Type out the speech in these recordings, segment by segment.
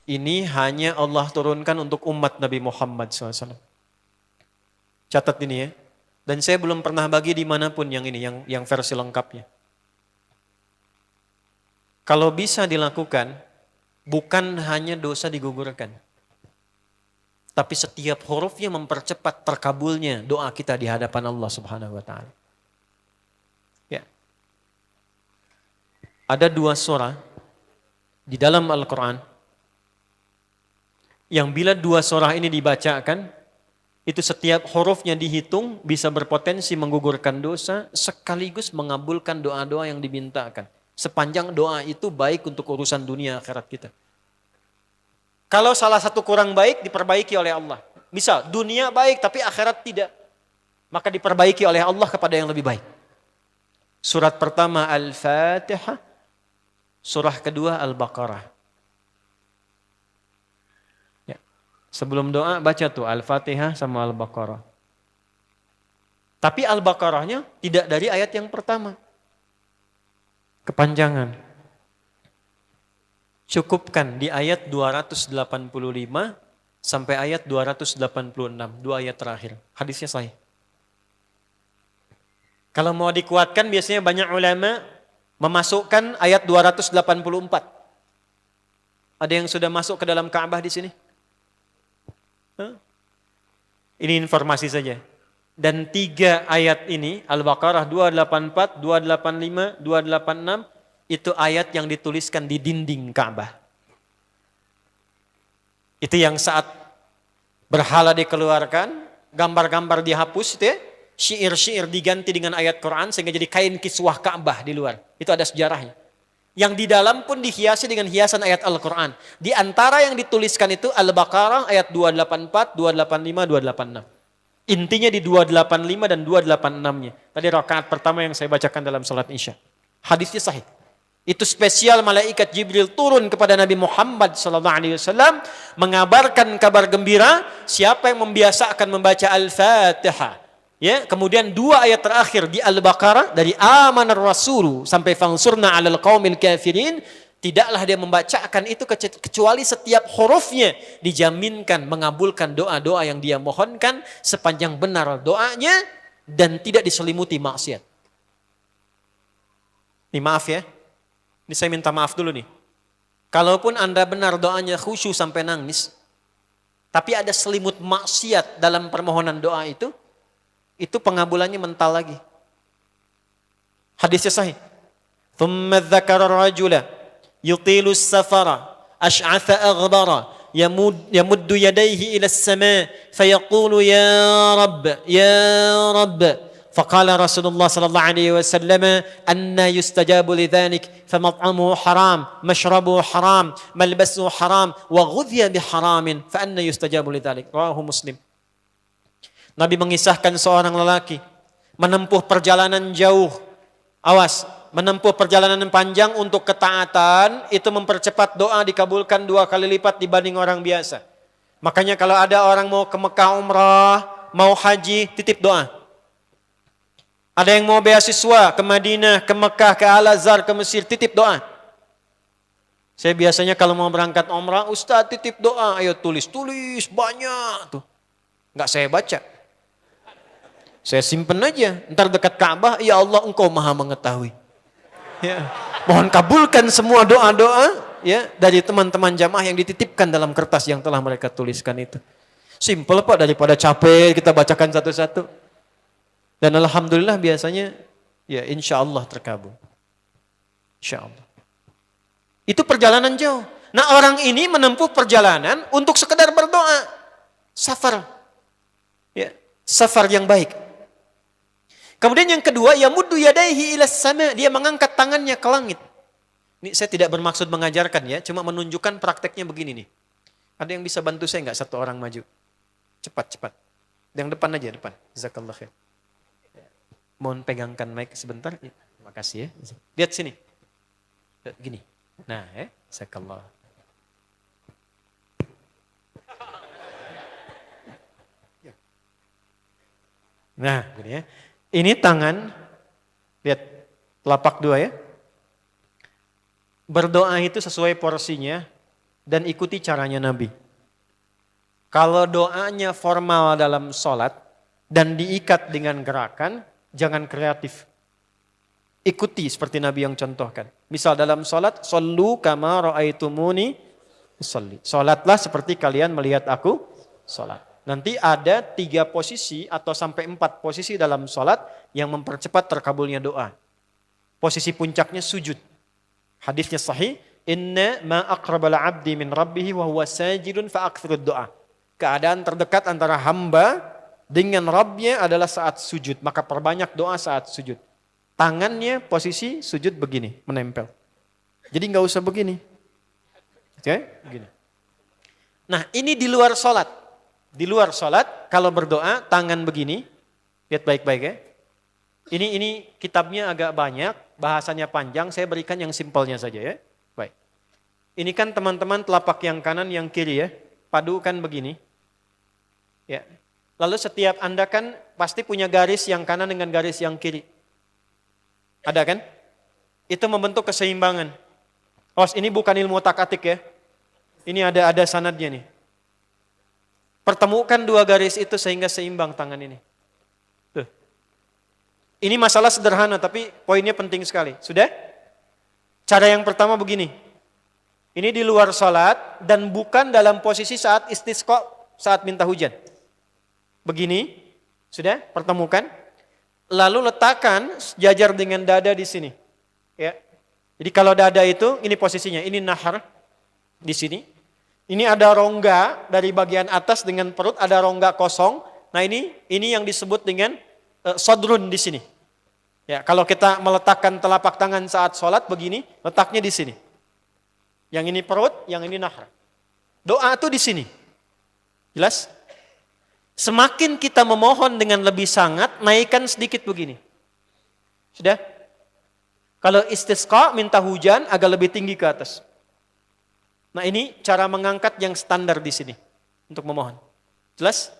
Ini hanya Allah turunkan untuk umat Nabi Muhammad SAW. Catat ini ya. Dan saya belum pernah bagi dimanapun yang ini, yang versi lengkapnya. Kalau bisa dilakukan, bukan hanya dosa digugurkan. Tapi setiap hurufnya mempercepat terkabulnya doa kita di hadapan Allah Subhanahu wa Ta'ala. Ya. Ada 2 surah di dalam Al-Quran yang bila 2 surah ini dibacakan, itu setiap hurufnya dihitung bisa berpotensi menggugurkan dosa sekaligus mengabulkan doa-doa yang dimintakan. Sepanjang doa itu baik untuk urusan dunia akhirat kita. Kalau salah satu kurang baik diperbaiki oleh Allah. Misal dunia baik tapi akhirat tidak. Maka diperbaiki oleh Allah kepada yang lebih baik. Surat pertama Al-Fatihah. Surah kedua Al-Baqarah. Ya. Sebelum doa baca tuh Al-Fatihah sama Al-Baqarah. Tapi Al-Baqarahnya tidak dari ayat yang pertama. Kepanjangan. Cukupkan di ayat 285 sampai ayat 286, 2 ayat terakhir. Hadisnya sahih. Kalau mau dikuatkan biasanya banyak ulama memasukkan ayat 284. Ada yang sudah masuk ke dalam Ka'bah di sini? Ini informasi saja. Dan 3 ayat ini, Al-Baqarah 284, 285, 286, itu ayat yang dituliskan di dinding Ka'bah. Itu yang saat berhala dikeluarkan, gambar-gambar dihapus, itu ya, syair-syair diganti dengan ayat Quran sehingga jadi kain kiswah Ka'bah di luar. Itu ada sejarahnya. Yang di dalam pun dihiasi dengan hiasan ayat Al-Quran. Di antara yang dituliskan itu Al-Baqarah ayat 284, 285, 286. Intinya di 285 dan 286-nya. Tadi rakaat pertama yang saya bacakan dalam salat Isya. Hadisnya sahih. Itu spesial malaikat Jibril turun kepada Nabi Muhammad SAW mengabarkan kabar gembira siapa yang membiasakan membaca Al-Fatihah. Ya, kemudian 2 ayat terakhir di Al-Baqarah dari amanar rasulu sampai fansurna 'alal qaumil kafirin, tidaklah dia membacakan itu kecuali setiap hurufnya dijaminkan mengabulkan doa-doa yang dia mohonkan sepanjang benar doanya dan tidak diselimuti maksiat. Ini maaf ya. Ini saya minta maaf dulu nih. Kalaupun Anda benar doanya khusyuk sampai nangis, tapi ada selimut maksiat dalam permohonan doa itu pengabulannya mental lagi. Hadisnya sahih. Thumma dzakara rajula yutilu as-safara ash'atha aghbara yamuddu yadayhi ila as-sama' fayaqulu ya rabb faqala Rasulullah sallallahu alaihi wasallam anna yustajabu lidzalik famat'amuhu haram mashrabuhu haram malbasuhu haram wa ghudhiya biharamin fa anna yustajabu lidzalik. Rawahu Muslim. Nabi mengisahkan seorang lelaki menempuh perjalanan jauh. Awas, menempuh perjalanan panjang untuk ketaatan itu mempercepat doa dikabulkan 2 kali lipat dibanding orang biasa. Makanya kalau ada orang mau ke Mekah umrah, mau haji, titip doa. Ada yang mau beasiswa ke Madinah, ke Mekah, ke Al-Azhar, ke Mesir, titip doa. Saya biasanya kalau mau berangkat umrah, Ustaz titip doa, ayo tulis banyak tuh. Enggak saya baca. Saya simpen aja, ntar dekat Ka'bah, ya Allah engkau maha mengetahui. Ya. Mohon kabulkan semua doa-doa ya dari teman-teman jamaah yang dititipkan dalam kertas yang telah mereka tuliskan itu. Simple Pak, daripada capek kita bacakan satu-satu. Dan alhamdulillah biasanya ya insya Allah terkabul. Insya Allah. Itu perjalanan jauh. Nah orang ini menempuh perjalanan untuk sekedar berdoa. Safar. Ya, safar yang baik. Kemudian yang kedua, yamuddu yadaihi ilas sama, dia mengangkat tangannya ke langit. Ini saya tidak bermaksud mengajarkan ya, cuma menunjukkan prakteknya begini nih. Ada yang bisa bantu saya enggak satu orang maju? Cepat. Yang depan aja, depan. Jazakallah khair. Mohon pegangkan mic sebentar. Terima kasih ya. Lihat sini. Gini. Nah, jazakallah. Nah, gini ya. Ini tangan, lihat telapak 2 ya. Berdoa itu sesuai porsinya, dan ikuti caranya Nabi. Kalau doanya formal dalam sholat dan diikat dengan gerakan, jangan kreatif. Ikuti seperti Nabi yang contohkan. Misal dalam sholat, shollu kama ra'aitumuni usolli. Sholatlah seperti kalian melihat aku sholat. Nanti ada 3 posisi atau sampai 4 posisi dalam sholat yang mempercepat terkabulnya doa. Posisi puncaknya sujud. Hadisnya sahih, inna ma aqrabal abdi min rabbih wa huwa sajidun fa aktsirud doa. Keadaan terdekat antara hamba dengan Rabbnya adalah saat sujud, maka perbanyak doa saat sujud. Tangannya posisi sujud begini, menempel. Jadi nggak usah begini. Oke, begini. Nah, ini di luar sholat. Di luar sholat, kalau berdoa tangan begini, lihat baik-baik ya. Ini kitabnya agak banyak, bahasanya panjang, saya berikan yang simpelnya saja ya. Baik. Ini kan teman-teman telapak yang kanan, yang kiri ya. Padukan begini. Ya. Lalu setiap Anda kan pasti punya garis yang kanan dengan garis yang kiri. Ada kan? Itu membentuk keseimbangan. Oh, ini bukan ilmu otak-atik ya. Ini ada sanadnya nih. Pertemukan 2 garis itu sehingga seimbang tangan ini. Tuh. Ini masalah sederhana tapi poinnya penting sekali. Sudah? Cara yang pertama begini. Ini di luar sholat dan bukan dalam posisi saat istisqa, saat minta hujan. Begini. Sudah? Pertemukan. Lalu letakkan sejajar dengan dada di sini. Ya. Jadi kalau dada itu, ini posisinya. Ini nahar di sini. Ini ada rongga dari bagian atas dengan perut, ada rongga kosong. Nah ini yang disebut dengan sodrun di sini. Ya, kalau kita meletakkan telapak tangan saat sholat begini, letaknya di sini. Yang ini perut, yang ini nahar. Doa itu di sini. Jelas? Semakin kita memohon dengan lebih sangat, naikkan sedikit begini. Sudah? Kalau istisqa, minta hujan, agak lebih tinggi ke atas. Nah ini cara mengangkat yang standar di sini. Untuk memohon. Jelas?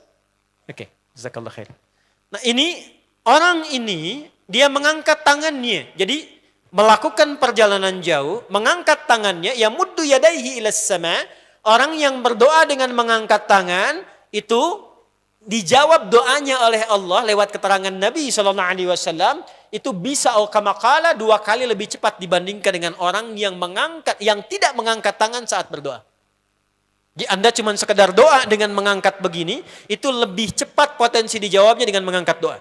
Oke. Jazakallah khair. Nah orang ini, dia mengangkat tangannya. Jadi melakukan perjalanan jauh, mengangkat tangannya, ya muddu yadaihi ilas sama. Orang yang berdoa dengan mengangkat tangan, itu dijawab doanya oleh Allah lewat keterangan Nabi SAW, itu bisa kamakala 2 kali lebih cepat dibandingkan dengan orang yang tidak mengangkat tangan saat berdoa. Jadi Anda cuma sekedar doa dengan mengangkat begini, itu lebih cepat potensi dijawabnya dengan mengangkat doa.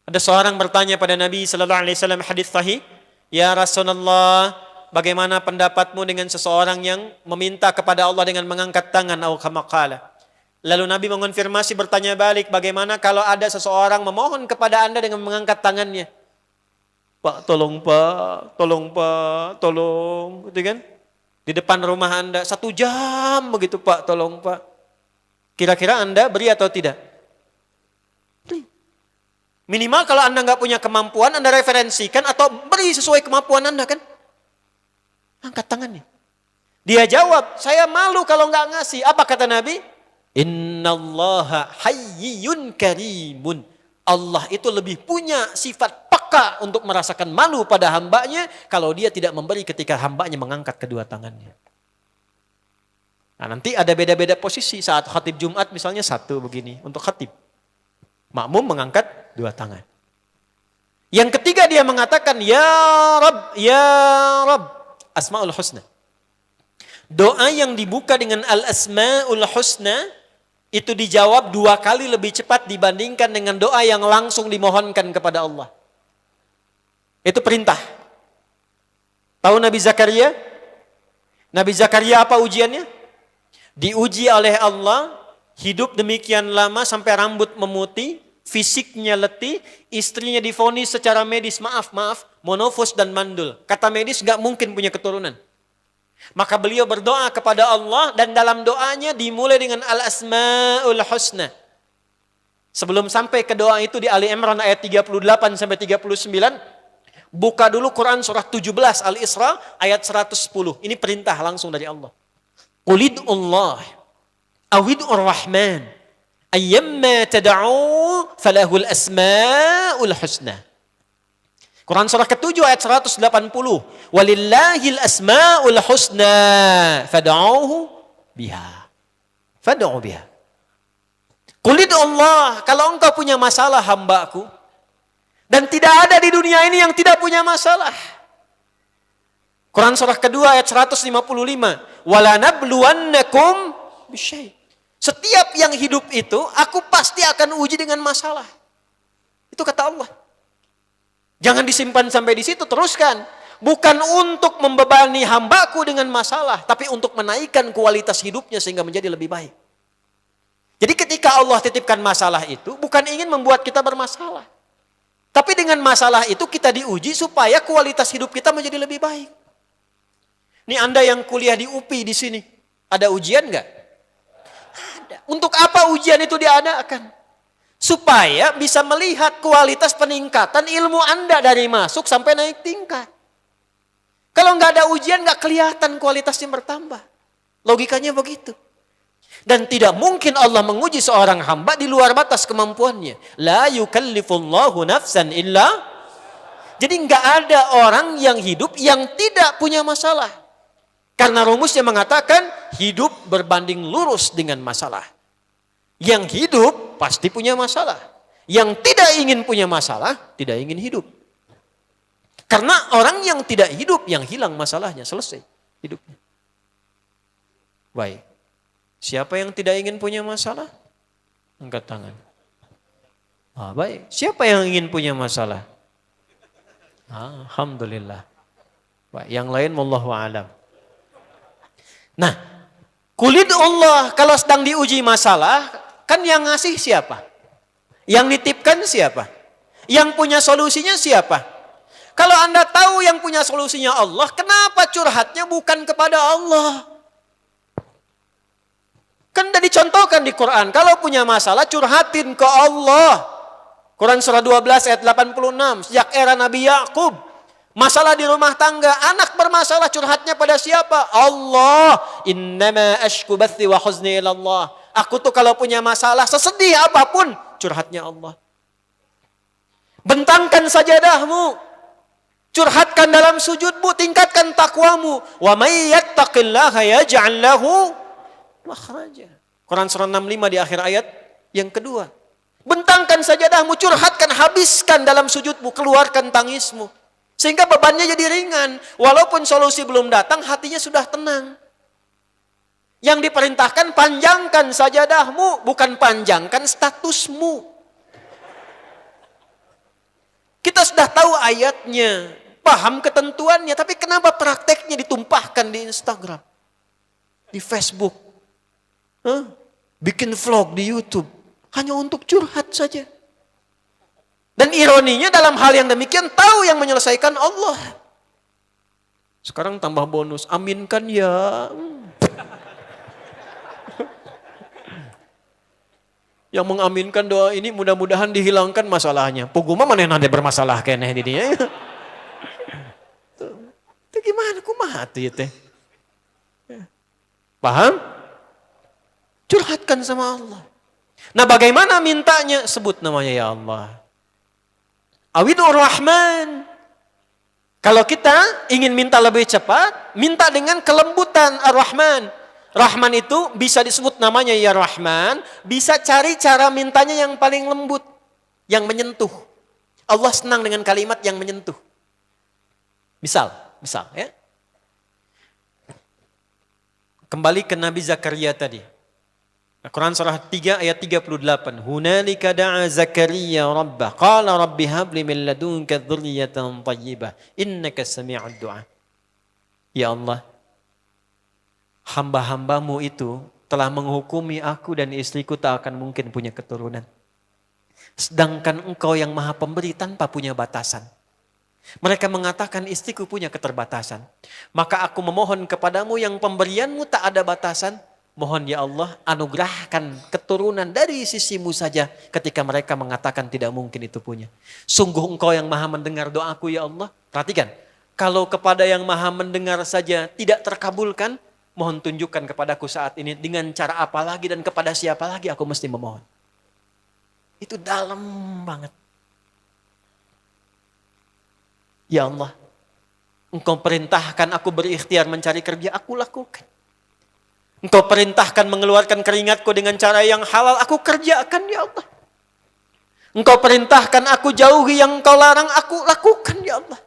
Ada seorang bertanya pada Nabi SAW, hadis sahih, ya Rasulullah, bagaimana pendapatmu dengan seseorang yang meminta kepada Allah dengan mengangkat tangan atau kamakala? Lalu Nabi mengonfirmasi, bertanya balik, bagaimana kalau ada seseorang memohon kepada Anda dengan mengangkat tangannya? Pak, tolong Pak, tolong Pak, tolong. Gitu kan? Di depan rumah Anda, 1 jam begitu Pak, tolong Pak. Kira-kira Anda beri atau tidak? Beri. Minimal kalau Anda nggak punya kemampuan, Anda referensikan atau beri sesuai kemampuan Anda kan? Angkat tangannya. Dia jawab, saya malu kalau nggak ngasih. Apa kata Nabi? Innallaha hayyun karimun. Allah itu lebih punya sifat peka untuk merasakan malu pada hambanya kalau dia tidak memberi ketika hambanya mengangkat kedua tangannya. Nah, nanti ada beda-beda posisi saat khatib Jumat misalnya 1 begini untuk khatib. Makmum mengangkat 2 tangan. Yang ketiga dia mengatakan ya Rabb, Asmaul Husna. Doa yang dibuka dengan Al-Asmaul Husna itu dijawab 2 kali lebih cepat dibandingkan dengan doa yang langsung dimohonkan kepada Allah. Itu perintah. Tahu Nabi Zakaria? Nabi Zakaria apa ujiannya? Diuji oleh Allah, hidup demikian lama sampai rambut memutih, fisiknya letih, istrinya divonis secara medis, maaf, monofos dan mandul. Kata medis gak mungkin punya keturunan. Maka beliau berdoa kepada Allah dan dalam doanya dimulai dengan Al-Asmaul Husna. Sebelum sampai ke doa itu di Ali Imran ayat 38 sampai 39, buka dulu Quran surah 17 Al-Isra ayat 110. Ini perintah langsung dari Allah. Qulidullah awidur rahman ayyamma tad'u falahul asmaul husna. Quran surah ke-7 ayat 180. Walillahil asma'ul husna fad'uhu biha. Fad'u biha. Qul Allah, kalau engkau punya masalah hambaku, dan tidak ada di dunia ini yang tidak punya masalah. Quran surah kedua ayat 155. Wala nabluwannakum bisyai'. Setiap yang hidup itu, aku pasti akan uji dengan masalah. Itu kata Allah. Jangan disimpan sampai di situ, teruskan. Bukan untuk membebani hambaku dengan masalah, tapi untuk menaikkan kualitas hidupnya sehingga menjadi lebih baik. Jadi ketika Allah titipkan masalah itu, bukan ingin membuat kita bermasalah. Tapi dengan masalah itu kita diuji supaya kualitas hidup kita menjadi lebih baik. Ini Anda yang kuliah di UPI di sini, ada ujian nggak? Ada. Untuk apa ujian itu diadakan? Supaya bisa melihat kualitas peningkatan ilmu Anda dari masuk sampai naik tingkat. Kalau nggak ada ujian, nggak kelihatan kualitasnya bertambah. Logikanya begitu. Dan tidak mungkin Allah menguji seorang hamba di luar batas kemampuannya. La yukallifullahu nafsan illa. Jadi nggak ada orang yang hidup yang tidak punya masalah. Karena rumusnya mengatakan hidup berbanding lurus dengan masalah. Yang hidup pasti punya masalah. Yang tidak ingin punya masalah, tidak ingin hidup. Karena orang yang tidak hidup, yang hilang masalahnya, selesai hidupnya. Baik. Siapa yang tidak ingin punya masalah? Angkat tangan. Baik. Siapa yang ingin punya masalah? Alhamdulillah. Baik. Yang lain wallahu a'lam. Nah, kulit Allah kalau sedang diuji masalah, kan yang ngasih siapa? Yang nitipkan siapa? Yang punya solusinya siapa? Kalau Anda tahu yang punya solusinya Allah, kenapa curhatnya bukan kepada Allah? Kan sudah dicontohkan di Quran. Kalau punya masalah, curhatin ke Allah. Quran surah 12 ayat 86. Sejak era Nabi Yakub. Masalah di rumah tangga. Anak bermasalah, curhatnya pada siapa? Allah. Innama ashku bathi wa huzni ilallah. Aku tuh kalau punya masalah, sesedih apapun, curhatnya Allah. Bentangkan sajadahmu. Curhatkan dalam sujudmu. Tingkatkan takwamu. Wa may yattaqillaha yaj'al lahu makhraja. Quran surah 65 di akhir ayat yang kedua. Bentangkan sajadahmu, curhatkan, habiskan dalam sujudmu, keluarkan tangismu. Sehingga bebannya jadi ringan. Walaupun solusi belum datang, hatinya sudah tenang. Yang diperintahkan, panjangkan sajadahmu, bukan panjangkan statusmu. Kita sudah tahu ayatnya, paham ketentuannya, tapi kenapa prakteknya ditumpahkan di Instagram, di Facebook, bikin vlog di YouTube, hanya untuk curhat saja. Dan ironinya dalam hal yang demikian, tahu yang menyelesaikan Allah. Sekarang tambah bonus, aminkan ya. Yang mengaminkan doa ini mudah-mudahan dihilangkan masalahnya. Puguma mana yang ada bermasalah kayaknya didinya. Itu gimana kumaha tuh teh? Paham? Curhatkan sama Allah. Nah, bagaimana mintanya? Sebut namanya ya Allah. Awidur Rahman. Kalau kita ingin minta lebih cepat, minta dengan kelembutan Ar-Rahman. Rahman itu bisa disebut namanya ya Rahman, bisa cari cara mintanya yang paling lembut, yang menyentuh. Allah senang dengan kalimat yang menyentuh. Misal ya. Kembali ke Nabi Zakaria tadi. Quran surah 3 ayat 38. Hunalika da'a Zakaria rabbah. Qala rabbi habli min ladunka dzurriyyatan thayyibah. Innaka sami'ud du'a. Ya Allah, hamba-hambamu itu telah menghukumi aku dan istriku tak akan mungkin punya keturunan. Sedangkan engkau yang maha pemberi tanpa punya batasan. Mereka mengatakan istriku punya keterbatasan. Maka aku memohon kepadamu yang pemberianmu tak ada batasan. Mohon ya Allah anugerahkan keturunan dari sisimu saja ketika mereka mengatakan tidak mungkin itu punya. Sungguh engkau yang maha mendengar doaku ya Allah. Perhatikan, kalau kepada yang maha mendengar saja tidak terkabulkan, mohon tunjukkan kepadaku saat ini dengan cara apa lagi dan kepada siapa lagi aku mesti memohon. Itu dalam banget. Ya Allah, Engkau perintahkan aku berikhtiar mencari kerja, aku lakukan. Engkau perintahkan mengeluarkan keringatku dengan cara yang halal, aku kerjakan ya Allah. Engkau perintahkan aku jauhi yang Engkau larang, aku lakukan ya Allah.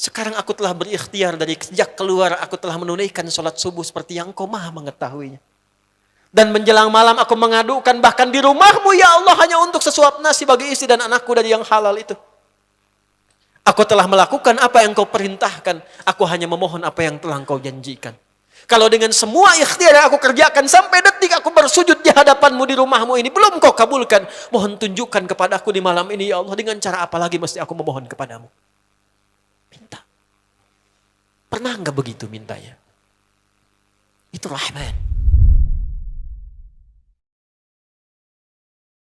Sekarang aku telah berikhtiar dari sejak keluar, aku telah menunaikan sholat subuh seperti yang Engkau maha mengetahuinya. Dan menjelang malam aku mengadukan bahkan di rumahmu ya Allah hanya untuk sesuap nasi bagi istri dan anakku dari yang halal itu. Aku telah melakukan apa yang Kau perintahkan. Aku hanya memohon apa yang telah Kau janjikan. Kalau dengan semua ikhtiar yang aku kerjakan sampai detik aku bersujud di hadapanmu di rumahmu ini belum Kau kabulkan. Mohon tunjukkan kepadaku di malam ini ya Allah. Dengan cara apa lagi mesti aku memohon kepadamu. Minta. Pernah enggak begitu mintanya? Itu Rahman.